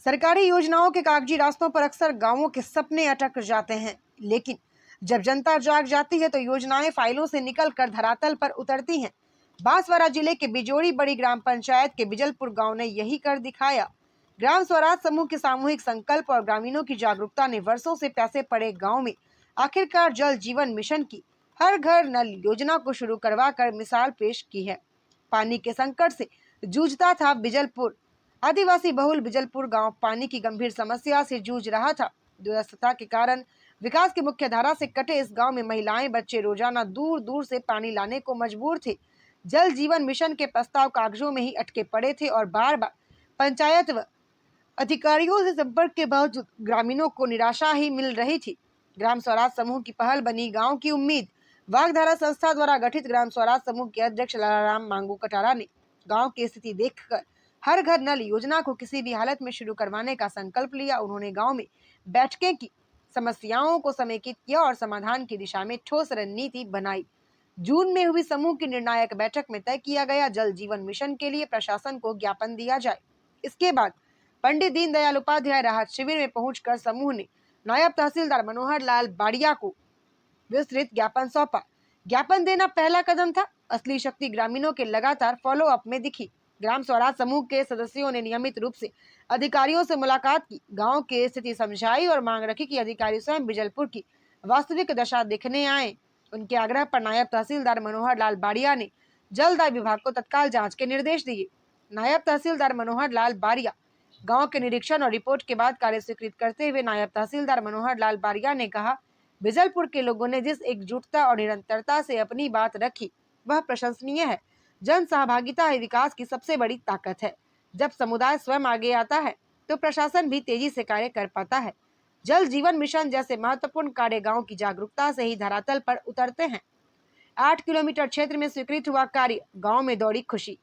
सरकारी योजनाओं के कागजी रास्तों पर अक्सर गांवों के सपने अटक जाते हैं, लेकिन जब जनता जाग जाती है तो योजनाएं फाइलों से निकलकर धरातल पर उतरती हैं। बांसवाड़ा जिले के बिजोड़ी बड़ी ग्राम पंचायत के बिजलपुर गांव ने यही कर दिखाया। ग्राम स्वराज समूह के सामूहिक संकल्प और ग्रामीणों की जागरूकता ने वर्षों से प्यासे पड़े गांव में आखिरकार जल जीवन मिशन की हर घर नल योजना को शुरू करवा कर मिसाल पेश की है। पानी के संकट से जूझता था बिजलपुर। आदिवासी बहुल बिजलपुर गांव पानी की गंभीर समस्या से जूझ रहा था। दुरस्थता के कारण विकास की मुख्य धारा से कटे इस गांव में महिलाएं, बच्चे रोजाना दूर दूर से पानी लाने को मजबूर थे। जल जीवन मिशन के प्रस्ताव कागजों में ही अटके पड़े थे और बार बार पंचायत व अधिकारियों से संपर्क के बावजूद ग्रामीणों को निराशा ही मिल रही थी। ग्राम स्वराज समूह की पहल बनी गांव की उम्मीद। वागधारा संस्था द्वारा गठित ग्राम स्वराज समूह के अध्यक्ष लालाराम मांगू कटारा ने गांव की स्थिति देखकर हर घर नल योजना को किसी भी हालत में शुरू करवाने का संकल्प लिया। उन्होंने गांव में बैठकें की, समस्याओं को समेकित किया और समाधान की दिशा में ठोस रणनीति बनाई। जून में हुई समूह की निर्णायक बैठक में तय किया गया जल जीवन मिशन के लिए प्रशासन को ज्ञापन दिया जाए। इसके बाद पंडित दीनदयाल उपाध्याय राहत शिविर में पहुंचकर समूह ने नायब तहसीलदार मनोहर लाल बाड़िया को विस्तृत ज्ञापन सौंपा। ज्ञापन देना पहला कदम था, असली शक्ति ग्रामीणों के लगातार फॉलो अप में दिखी। ग्राम स्वराज समूह के सदस्यों ने नियमित रूप से अधिकारियों से मुलाकात की, गांव की स्थिति समझाई और मांग रखी कि अधिकारी स्वयं बिजलपुर की वास्तविक दशा देखने आए। उनके आग्रह पर नायब तहसीलदार मनोहर लाल बाड़िया ने जलदाय विभाग को तत्काल जांच के निर्देश दिए। नायब तहसीलदार मनोहर लाल बाड़िया गांव के निरीक्षण और रिपोर्ट के बाद कार्य स्वीकृत करते हुए नायब तहसीलदार मनोहर लाल बाड़िया ने कहा, बिजलपुर के लोगों ने जिस एकजुटता और निरंतरता से अपनी बात रखी वह प्रशंसनीय है। जन सहभागिता ही विकास की सबसे बड़ी ताकत है। जब समुदाय स्वयं आगे आता है तो प्रशासन भी तेजी से कार्य कर पाता है। जल जीवन मिशन जैसे महत्वपूर्ण कार्य गांव की जागरूकता से ही धरातल पर उतरते हैं। 8 किलोमीटर क्षेत्र में स्वीकृत हुआ कार्य, गांव में दौड़ी खुशी।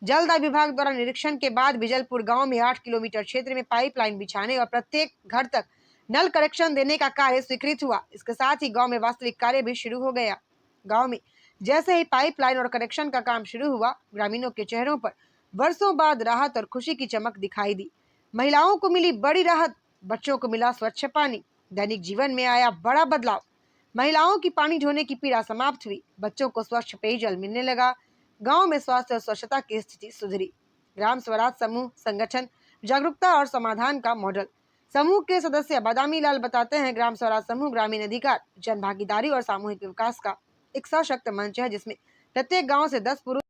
जलदाय विभाग द्वारा निरीक्षण के बाद बिजलपुर गांव में 8 किलोमीटर क्षेत्र में पाइपलाइन बिछाने और प्रत्येक घर तक नल कनेक्शन देने का कार्य स्वीकृत हुआ। इसके साथ ही गांव में वास्तविक कार्य भी शुरू हो गया। गांव में जैसे ही पाइपलाइन और कनेक्शन का काम शुरू हुआ, ग्रामीणों के चेहरों पर वर्षों बाद राहत और खुशी की चमक दिखाई दी। महिलाओं को मिली बड़ी राहत, बच्चों को मिला स्वच्छ पानी। दैनिक जीवन में आया बड़ा बदलाव। महिलाओं की पानी ढोने की पीड़ा समाप्त हुई, बच्चों को स्वच्छ पेयजल मिलने लगा। गांव में स्वास्थ्य और स्वच्छता की स्थिति सुधरी। ग्राम स्वराज समूह संगठन, जागरूकता और समाधान का मॉडल। समूह के सदस्य बादामी लाल बताते हैं, ग्राम स्वराज समूह ग्रामीण अधिकार, जन भागीदारी और सामूहिक विकास का एक सशक्त मंच है, जिसमें प्रत्येक गांव से 10 पुरुष